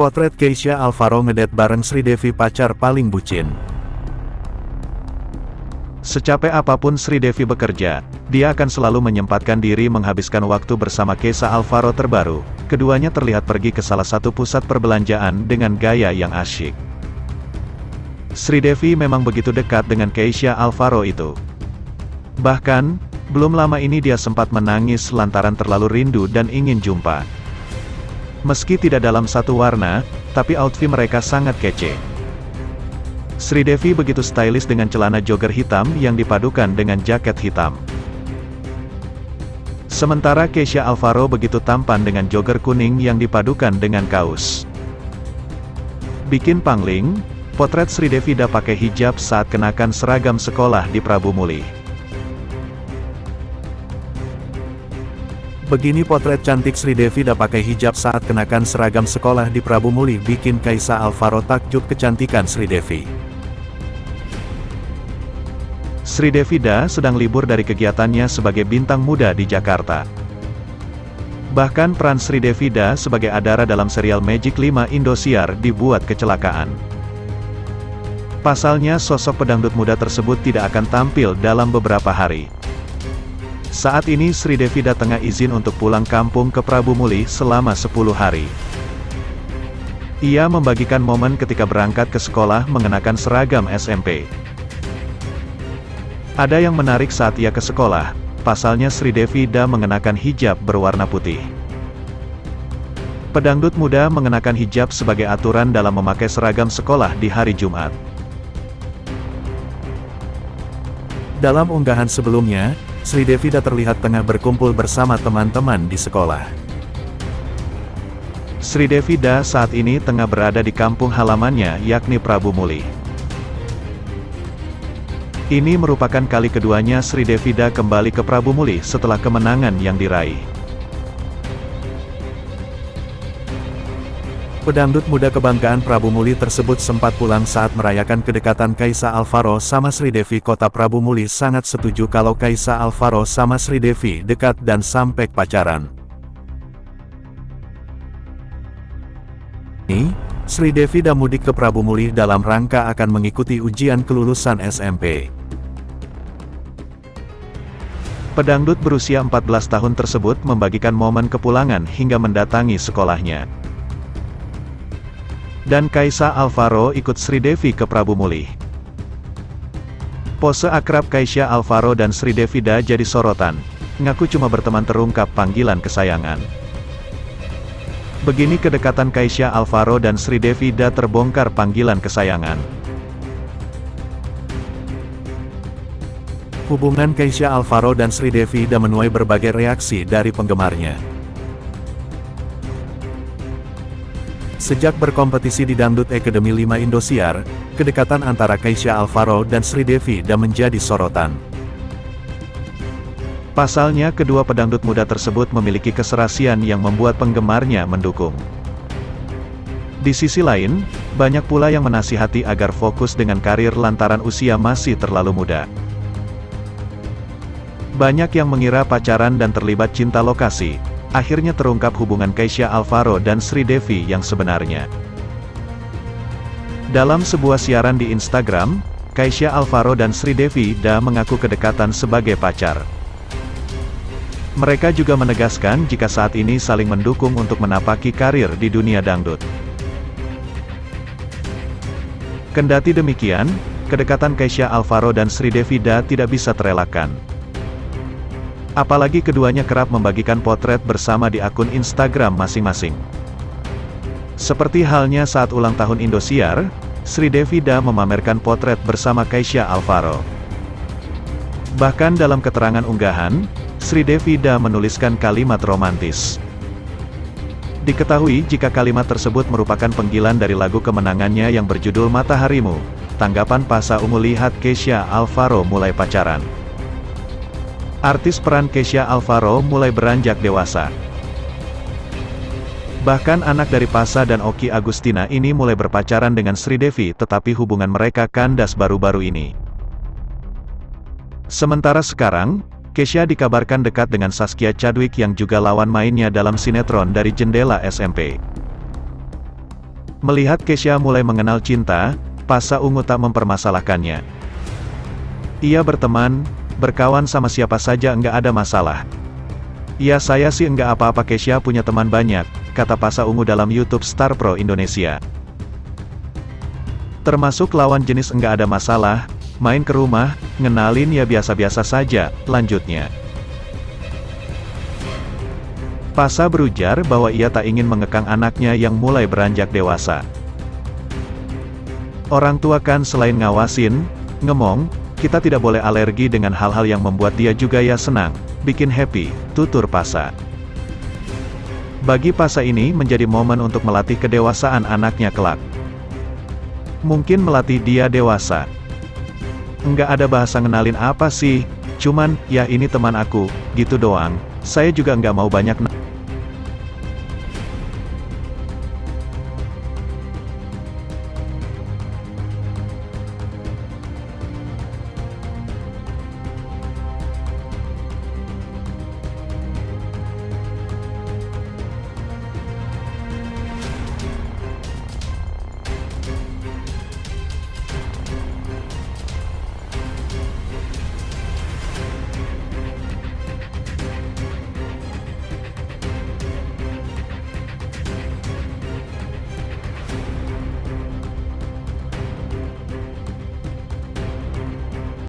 Potret Keisha Alvaro ngedate bareng Sridevi pacar paling bucin. Secapek apapun Sridevi bekerja, dia akan selalu menyempatkan diri menghabiskan waktu bersama Keisha Alvaro terbaru. Keduanya terlihat pergi ke salah satu pusat perbelanjaan dengan gaya yang asyik. Sridevi memang begitu dekat dengan Keisha Alvaro itu. Bahkan, belum lama ini dia sempat menangis lantaran terlalu rindu dan ingin jumpa. Meski tidak dalam satu warna, tapi outfit mereka sangat kece. Sridevi begitu stylish dengan celana jogger hitam yang dipadukan dengan jaket hitam. Sementara Keisha Alvaro begitu tampan dengan jogger kuning yang dipadukan dengan kaos. Bikin pangling, potret Sridevi pakai hijab saat kenakan seragam sekolah di Prabu Muli. Begini potret cantik Sridevi pakai hijab saat kenakan seragam sekolah di Prabu Muli bikin Keisha Alvaro takjub kecantikan Sridevi. Sridevi sedang libur dari kegiatannya sebagai bintang muda di Jakarta. Bahkan peran Sridevi sebagai Adara dalam serial Magic 5 Indosiar dibuat kecelakaan. Pasalnya sosok pedangdut muda tersebut tidak akan tampil dalam beberapa hari. Saat ini Sridevi tengah izin untuk pulang kampung ke Prabu Muli selama 10 hari. Ia membagikan momen ketika berangkat ke sekolah mengenakan seragam SMP. Ada yang menarik saat ia ke sekolah, pasalnya Sridevi mengenakan hijab berwarna putih. Pedangdut muda mengenakan hijab sebagai aturan dalam memakai seragam sekolah di hari Jumat. Dalam unggahan sebelumnya, Sridevi terlihat tengah berkumpul bersama teman-teman di sekolah. Sridevi saat ini tengah berada di kampung halamannya yakni Prabu Muli. Ini merupakan kali keduanya Sridevi kembali ke Prabu Muli setelah kemenangan yang diraih. Pedangdut muda kebanggaan Prabu Muli tersebut sempat pulang saat merayakan kedekatan Keisha Alvaro sama Sridevi. Kota Prabu Muli sangat setuju kalau Keisha Alvaro sama Sridevi dekat dan sampai pacaran. Sridevi mudik ke Prabu Muli dalam rangka akan mengikuti ujian kelulusan SMP. Pedangdut berusia 14 tahun tersebut membagikan momen kepulangan hingga mendatangi sekolahnya. Dan Keisha Alvaro ikut Sridevi ke Prabu Muli. Pose akrab Keisha Alvaro dan Sridevi jadi sorotan. Ngaku cuma berteman terungkap panggilan kesayangan. Begini kedekatan Keisha Alvaro dan Sridevi terbongkar panggilan kesayangan. Hubungan Keisha Alvaro dan Sridevi menuai berbagai reaksi dari penggemarnya. Sejak berkompetisi di Dangdut Academy 5 Indosiar, kedekatan antara Keisha Alvaro dan Sridevi menjadi sorotan. Pasalnya kedua pedangdut muda tersebut memiliki keserasian yang membuat penggemarnya mendukung. Di sisi lain, banyak pula yang menasihati agar fokus dengan karir lantaran usia masih terlalu muda. Banyak yang mengira pacaran dan terlibat cinta lokasi. Akhirnya terungkap hubungan Keisha Alvaro dan Sridevi yang sebenarnya. Dalam sebuah siaran di Instagram, Keisha Alvaro dan Sridevi mengaku kedekatan sebagai pacar. Mereka juga menegaskan jika saat ini saling mendukung untuk menapaki karir di dunia dangdut. Kendati demikian, kedekatan Keisha Alvaro dan Sridevi tidak bisa terelakkan. Apalagi keduanya kerap membagikan potret bersama di akun Instagram masing-masing. Seperti halnya saat ulang tahun Indosiar, Sridevi memamerkan potret bersama Keisha Alvaro. Bahkan dalam keterangan unggahan, Sridevi menuliskan kalimat romantis. Diketahui jika kalimat tersebut merupakan penggilan dari lagu kemenangannya yang berjudul Mataharimu. Tanggapan Pasha Ungu lihat Keisha Alvaro mulai pacaran. Artis peran Keisha Alvaro mulai beranjak dewasa. Bahkan anak dari Pasha dan Okky Agustina ini mulai berpacaran dengan Sridevi, tetapi hubungan mereka kandas baru-baru ini. Sementara sekarang, Keisha dikabarkan dekat dengan Zaskia Chadwick yang juga lawan mainnya dalam sinetron Dari Jendela SMP. Melihat Kesha mulai mengenal cinta, Pasha Ungu tak mempermasalahkannya. Ia berteman, berkawan sama siapa saja enggak ada masalah. Ya saya sih enggak apa-apa, Kesha punya teman banyak, kata Pasha Ungu dalam YouTube Star Pro Indonesia. Termasuk lawan jenis enggak ada masalah, main ke rumah, ngenalin ya biasa-biasa saja, lanjutnya. Pasha berujar bahwa ia tak ingin mengekang anaknya yang mulai beranjak dewasa. Orang tua kan selain ngawasin, ngemong, kita tidak boleh alergi dengan hal-hal yang membuat dia juga ya senang, bikin happy, tutur Pasha. Bagi Pasha ini menjadi momen untuk melatih kedewasaan anaknya kelak. Mungkin melatih dia dewasa. Enggak ada bahasa ngenalin apa sih, cuman, ya ini teman aku, gitu doang, saya juga enggak mau banyak